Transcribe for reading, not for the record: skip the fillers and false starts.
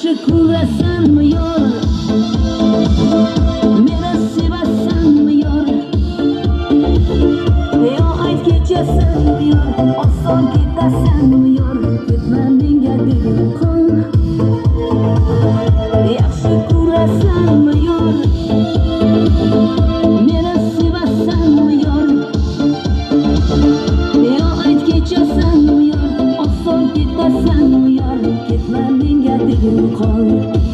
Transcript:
yaxshi ko'rasanmi yor, meni sevasanmi yor, yo ayt kechasanmi yor, oson ketasanmi yor, ketma menga degan qon. Yaxshi ko'rasanmi yor, meni sevasanmi yor, yo ayt kechasanmi yor, oson ketasanmi yor, ketma menga degan qon.